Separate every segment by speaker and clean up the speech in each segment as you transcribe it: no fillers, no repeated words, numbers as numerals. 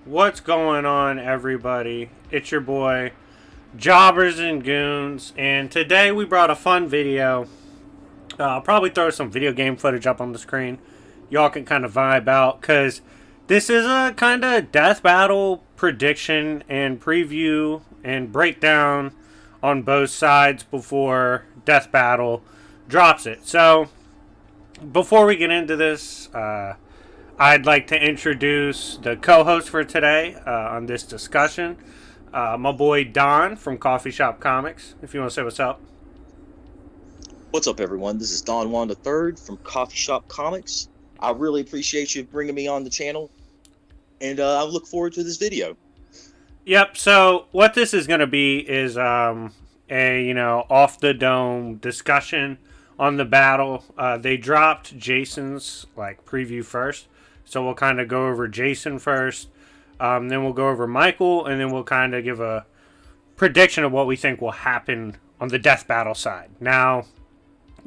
Speaker 1: What's going on, everybody? It's your boy, Jobbers and Goons, and today we brought a fun video. I'll probably throw some video game footage up on the screen. Y'all can kind of vibe out, because this is a kind of death battle prediction and preview and breakdown on both sides before Death Battle drops it. So, before we get into this, I'd like to introduce the co-host for today on this discussion, my boy Don from Coffee Shop Comics. If you want to say what's up.
Speaker 2: What's up, everyone? This is Don Juan III from Coffee Shop Comics. I really appreciate you bringing me on the channel, and I look forward to this video.
Speaker 1: Yep. So what this is going to be is a off the dome discussion on the battle. They dropped Jason's preview first, so we'll kind of go over Jason first. Then we'll go over Michael, and then we'll kind of give a prediction of what we think will happen on the death battle side. Now,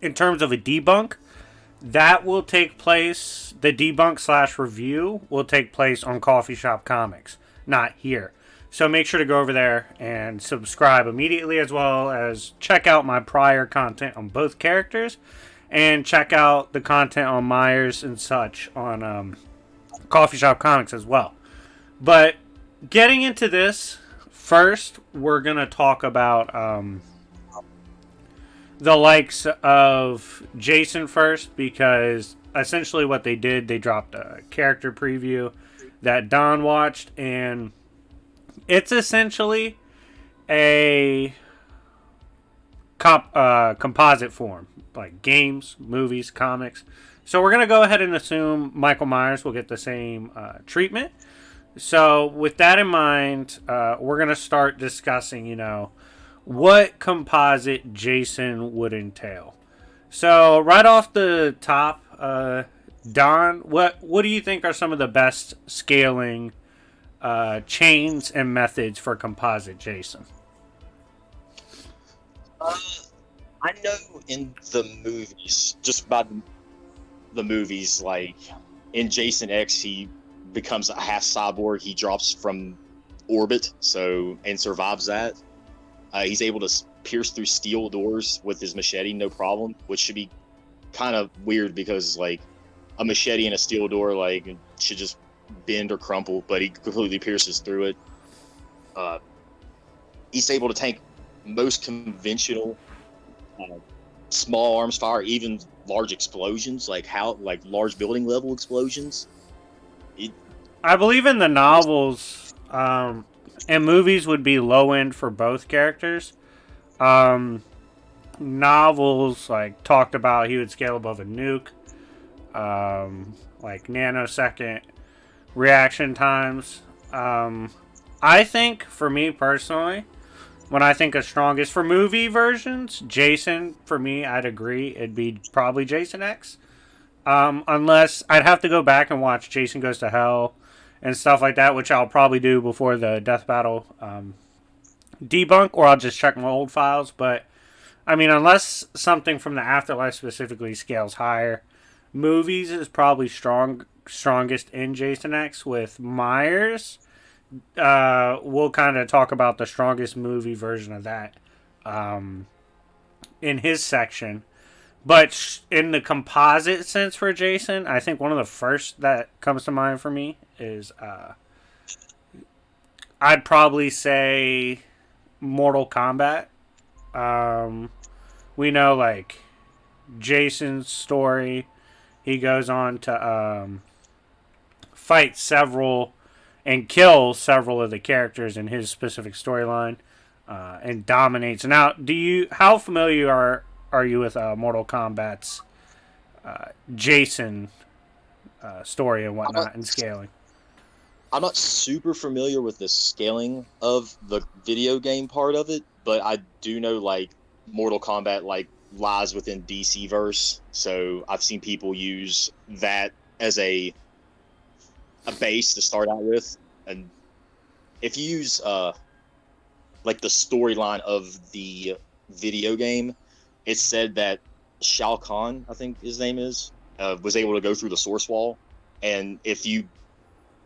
Speaker 1: in terms of a debunk, that will take place. The debunk / review will take place on Coffee Shop Comics, not here. So make sure to go over there and subscribe immediately, as well as check out my prior content on both characters, and check out the content on Myers and such on Coffee Shop Comics as well. But getting into this, first we're going to talk about the likes of Jason first, because essentially what they did, they dropped a character preview that Don watched, and it's essentially a composite form, like games, movies, comics. So we're going to go ahead and assume Michael Myers will get the same treatment. So with that in mind, we're going to start discussing, what composite Jason would entail. So right off the top, Don, what do you think are some of the best scaling chains and methods for composite Jason?
Speaker 2: I know in the movies, just by the movies, like in Jason X, he becomes a half cyborg. He drops from orbit, and survives that. He's able to pierce through steel doors with his machete, no problem, which should be kind of weird because a machete and a steel door should just bend or crumple, but he completely pierces through it. He's able to tank most conventional small arms fire, even large explosions, like large building level explosions.
Speaker 1: I believe in the novels and movies would be low end for both characters. Novels talked about he would scale above a nuke, nanosecond reaction times. I think, for me personally, when I think of strongest for movie versions, Jason, for me, I'd agree it'd be probably Jason X. Unless I'd have to go back and watch Jason Goes to Hell and stuff like that, which I'll probably do before the Death Battle debunk, or I'll just check my old files. But I mean, unless something from the Afterlife specifically scales higher, movies is probably strongest in Jason X. With Myers, we'll kind of talk about the strongest movie version of that in his section. But in the composite sense for Jason, I think one of the first that comes to mind for me is I'd probably say Mortal Kombat. We know Jason's story. He goes on to fight several and kill several of the characters in his specific storyline, and dominates. Now, how familiar are you with Mortal Kombat's Jason story and whatnot and scaling?
Speaker 2: I'm not super familiar with the scaling of the video game part of it, but I do know Mortal Kombat lies within DC verse, so I've seen people use that as a base to start out with. And if you use the storyline of the video game, it's said that Shao Kahn, I think his name is, was able to go through the source wall, and if you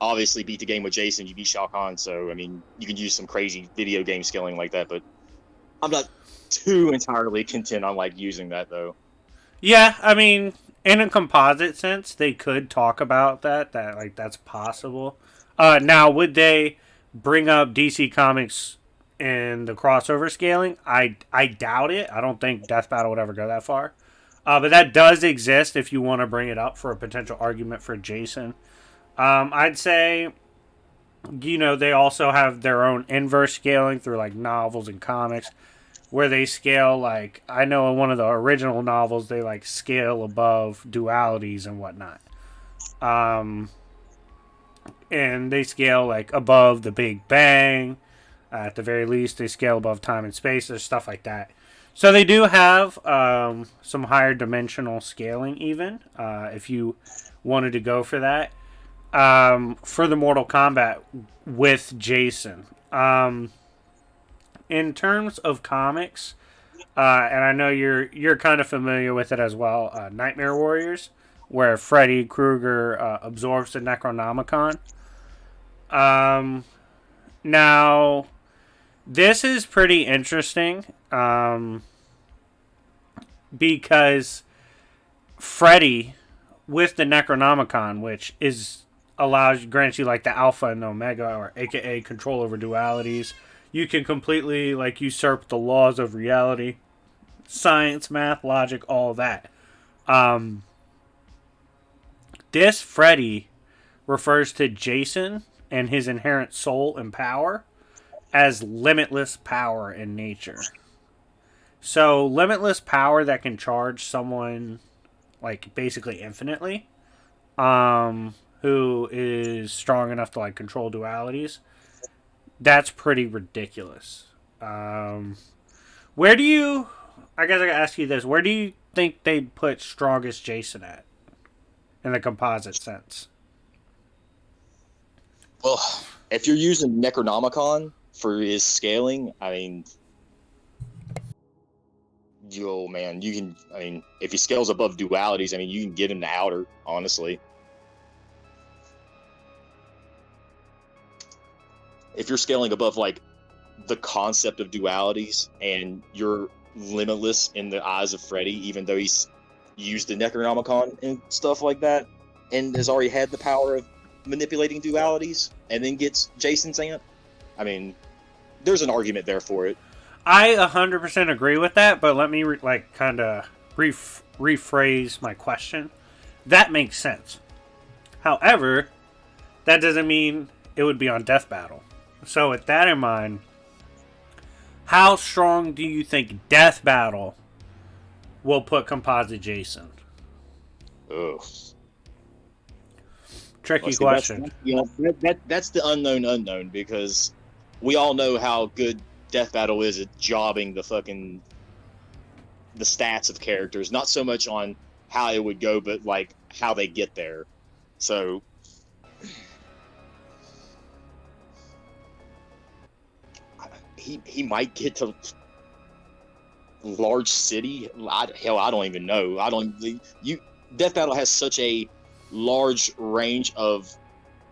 Speaker 2: obviously beat the game with Jason, you beat Shao Kahn. So I mean, you can use some crazy video game scaling like that, but I'm not too entirely content on like using that though.
Speaker 1: Yeah, I mean, in a composite sense, they could talk about that like that's possible. Now, would they bring up DC Comics in the crossover scaling? I doubt it. I don't think Death Battle would ever go that far. But that does exist if you want to bring it up for a potential argument for Jason. I'd say, they also have their own inverse scaling through like novels and comics where they scale, like, I know in one of the original novels they like scale above dualities and whatnot. Um, and they scale like above the Big Bang. At the very least, they scale above time and space. There's stuff like that. So they do have some higher dimensional scaling, even if you wanted to go for that. For the Mortal Kombat with Jason. In terms of comics, and I know you're kind of familiar with it as well, Nightmare Warriors, where Freddy Krueger absorbs the Necronomicon. Now, this is pretty interesting because Freddy with the Necronomicon, which grants you like the Alpha and Omega, or AKA control over dualities. You can completely like usurp the laws of reality, science, math, logic, all that. This Freddy refers to Jason and his inherent soul and power as limitless power in nature. So limitless power that can charge someone like basically infinitely, who is strong enough to like control dualities. That's pretty ridiculous. Where do you? I guess I gotta ask you this: where do you think they'd put strongest Jason at in the composite sense?
Speaker 2: Well, if you're using Necronomicon for his scaling, I mean, man, you can. I mean, if he scales above dualities, I mean, you can get him to outer. Honestly, if you're scaling above like the concept of dualities and you're limitless in the eyes of Freddy, even though he's used the Necronomicon and stuff like that, and has already had the power of manipulating dualities, and then gets Jason's amp. I mean, there's an argument there for it.
Speaker 1: I 100% agree with that, but let me kind of rephrase my question. That makes sense. However, that doesn't mean it would be on Death Battle. So with that in mind, how strong do you think Death Battle will put Composite Jason?
Speaker 2: Ugh.
Speaker 1: Tricky question.
Speaker 2: That's the unknown because we all know how good Death Battle is at jobbing the stats of characters. Not so much on how it would go, but like how they get there. So he might get to large city. I don't even know. Death Battle has such a large range of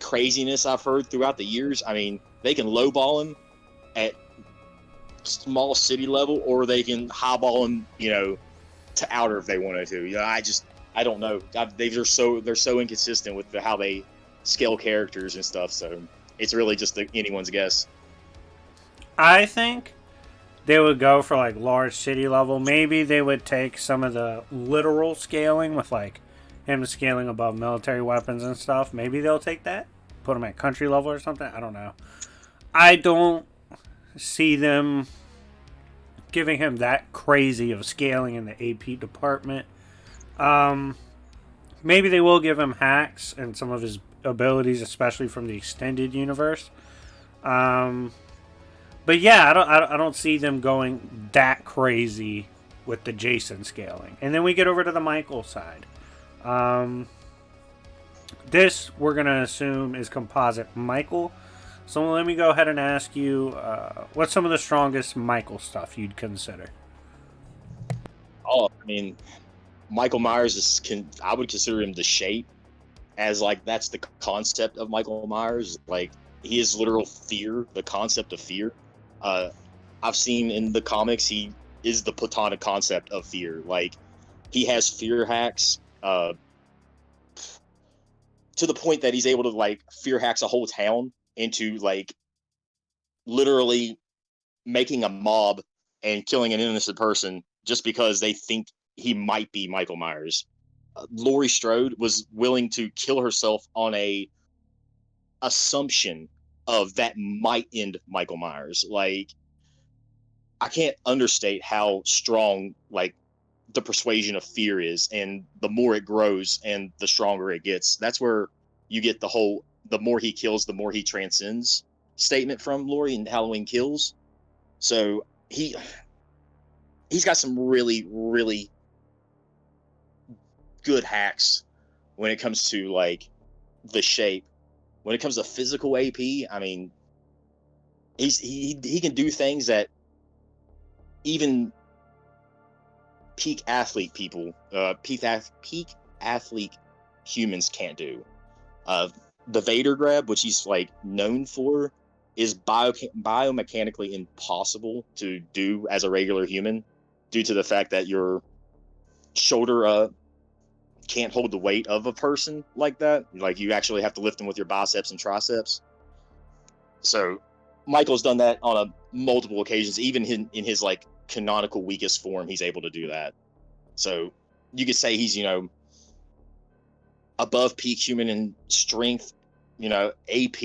Speaker 2: craziness I've heard throughout the years. I mean, they can lowball him at small city level, or they can highball him, to outer if they wanted to. I don't know. They're so inconsistent with how they scale characters and stuff. So it's really just anyone's guess.
Speaker 1: I think they would go for like large city level. Maybe they would take some of the literal scaling with like him scaling above military weapons and stuff. Maybe they'll take that, put him at country level or something. I don't know. I don't see them giving him that crazy of scaling in the AP department. Maybe they will give him hacks and some of his abilities, especially from the extended universe. But yeah, I don't see them going that crazy with the Jason scaling. And then we get over to the Michael side. This we're gonna assume is composite Michael. So let me go ahead and ask you, what's some of the strongest Michael stuff you'd consider?
Speaker 2: Oh, I mean, Michael Myers I would consider him the Shape as like that's the concept of Michael Myers. Like he is literal fear, the concept of fear. Uh, I've seen in the comics he is the platonic concept of fear. Like he has fear hacks to the point that he's able to like fear hacks a whole town into like literally making a mob and killing an innocent person just because they think he might be Michael Myers. Laurie Strode was willing to kill herself on a assumption of that might end Michael Myers. Like I can't understate how strong like the persuasion of fear is, and the more it grows and the stronger it gets. That's where you get the whole the more he kills, the more he transcends statement from Laurie in Halloween Kills. So he's got some really good hacks when it comes to like the shape. When it comes to physical AP, I mean, he can do things that even peak athlete people, peak athlete humans can't do. Uh, the Vader grab, which he's like known for, is biomechanically impossible to do as a regular human, due to the fact that your shoulder can't hold the weight of a person like that. Like you actually have to lift them with your biceps and triceps. So Michael's done that on multiple occasions. Even in his like canonical weakest form, he's able to do that. So you could say he's above peak human in strength. AP.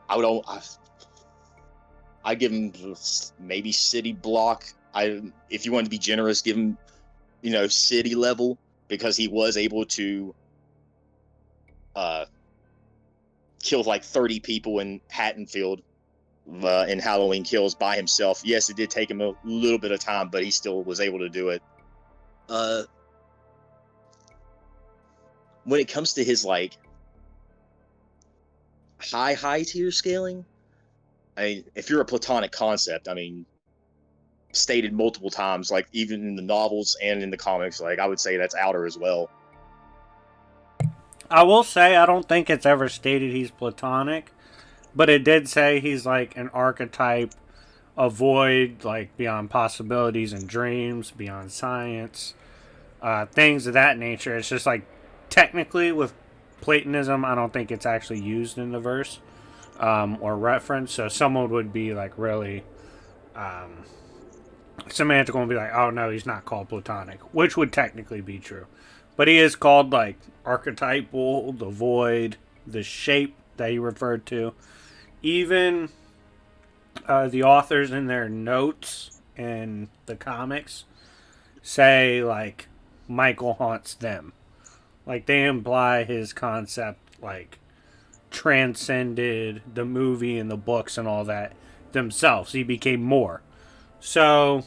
Speaker 2: I would. I give him maybe city block. If you want to be generous, give him city level, because he was able to kill like 30 people in Haddonfield in Halloween Kills by himself. Yes, it did take him a little bit of time, but he still was able to do it. When it comes to his like high tier scaling, I mean, if you're a platonic concept, I mean, stated multiple times, like even in the novels and in the comics, like I would say that's outer as well.
Speaker 1: I will say I don't think it's ever stated he's platonic, but it did say he's like an archetype, a void, like beyond possibilities and dreams, beyond science, things of that nature. It's just like technically with Platonism, I don't think it's actually used in the verse or reference. So someone would be like really semantical and be like, oh no, he's not called platonic, which would technically be true. But he is called like archetypal, the void, the shape that he referred to. Even the authors in their notes in the comics say like Michael haunts them. Like they imply his concept like transcended the movie and the books and all that themselves. He became more. So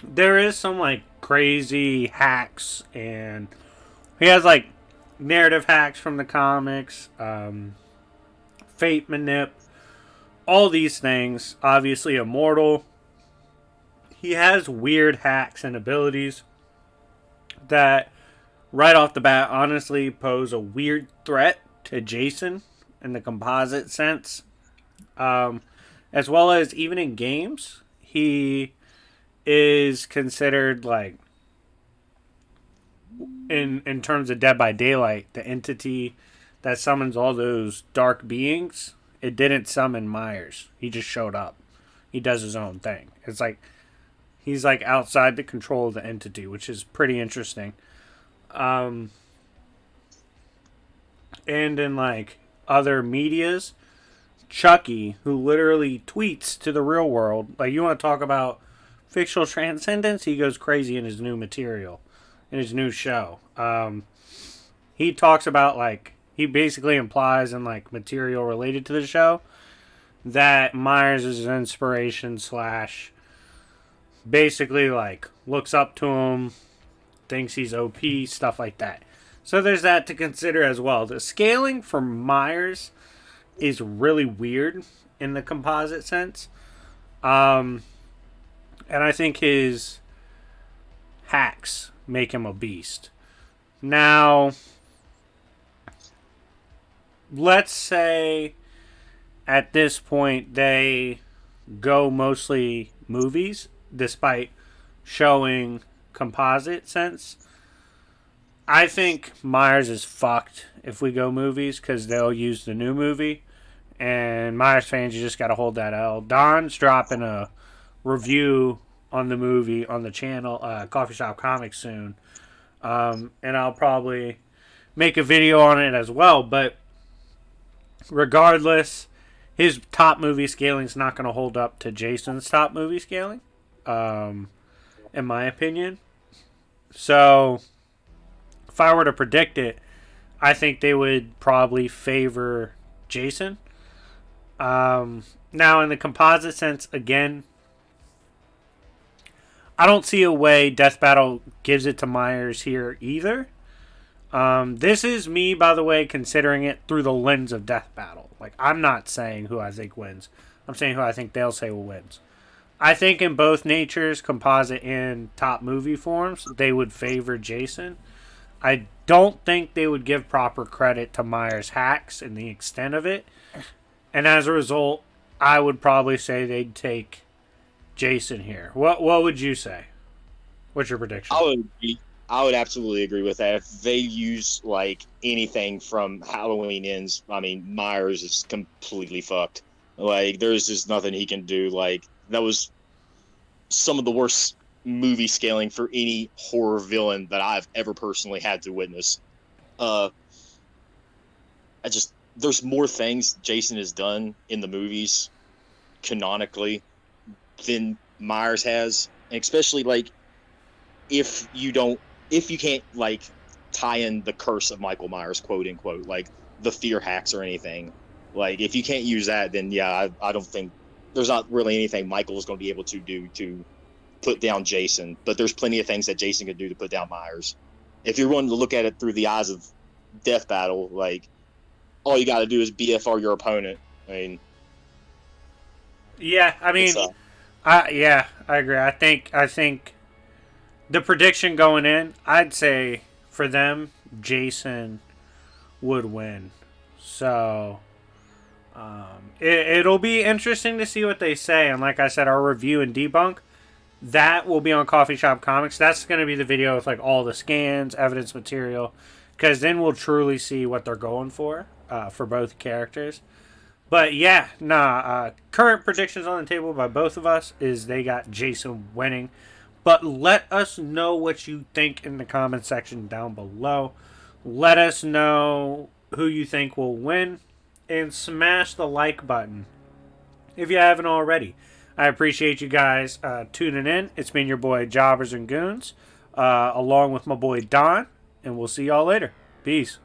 Speaker 1: there is some like crazy hacks, and he has like narrative hacks from the comics, fate manip, all these things. Obviously immortal. He has weird hacks and abilities that right off the bat honestly pose a weird threat to Jason in the composite sense. As well as even in games, he is considered like in terms of Dead by Daylight, the entity that summons all those dark beings. It didn't summon Myers. He just showed up. He does his own thing. It's like he's like outside the control of the entity, which is pretty interesting. And in like other medias, Chucky, who literally tweets to the real world, like you want to talk about fictional transcendence, he goes crazy in his new material, in his new show. He talks about like he basically implies in like material related to the show that Myers is an inspiration slash basically like looks up to him, thinks he's OP, stuff like that. So there's that to consider as well. The scaling for Myers is really weird in the composite sense. And I think his hacks make him a beast. Now, let's say at this point they go mostly movies, despite showing composite sense. I think Myers is fucked if we go movies because they'll use the new movie. And Myers fans, you just got to hold that L. Don's dropping a review on the movie on the channel, Coffee Shop Comics, soon. And I'll probably make a video on it as well. But regardless, his top movie scaling is not going to hold up to Jason's top movie scaling, in my opinion. So, if I were to predict it, I think they would probably favor Jason. Now, in the composite sense, again, I don't see a way Death Battle gives it to Myers here either. This is me, by the way, considering it through the lens of Death Battle. Like, I'm not saying who I think wins. I'm saying who I think they'll say will wins. I think in both natures, composite and top movie forms, they would favor Jason. I don't think they would give proper credit to Myers' hacks and the extent of it. And as a result, I would probably say they'd take Jason here. What would you say? What's your prediction?
Speaker 2: I would absolutely agree with that. If they use like anything from Halloween Ends, I mean Myers is completely fucked. Like there's just nothing he can do. Like that was some of the worst movie scaling for any horror villain that I've ever personally had to witness. There's more things Jason has done in the movies canonically than Myers has, and especially like if you can't like tie in the curse of Michael Myers, quote unquote, like the fear hacks or anything, like if you can't use that, then yeah, I don't think there's not really anything Michael is going to be able to do to put down Jason, but there's plenty of things that Jason can do to put down Myers. If you're willing to look at it through the eyes of Death Battle, like all you got to do is BFR your opponent. I mean,
Speaker 1: yeah, I mean, I agree. I think the prediction going in, I'd say for them, Jason would win. So it'll be interesting to see what they say. And like I said, our review and debunk, that will be on Coffee Shop Comics. That's going to be the video with like all the scans, evidence material, because then we'll truly see what they're going for both characters. But yeah, current predictions on the table by both of us is they got Jason winning. But let us know what you think in the comment section down below. Let us know who you think will win. And smash the like button if you haven't already. I appreciate you guys tuning in. It's been your boy Jobbers and Goons, along with my boy Don. And we'll see y'all later. Peace.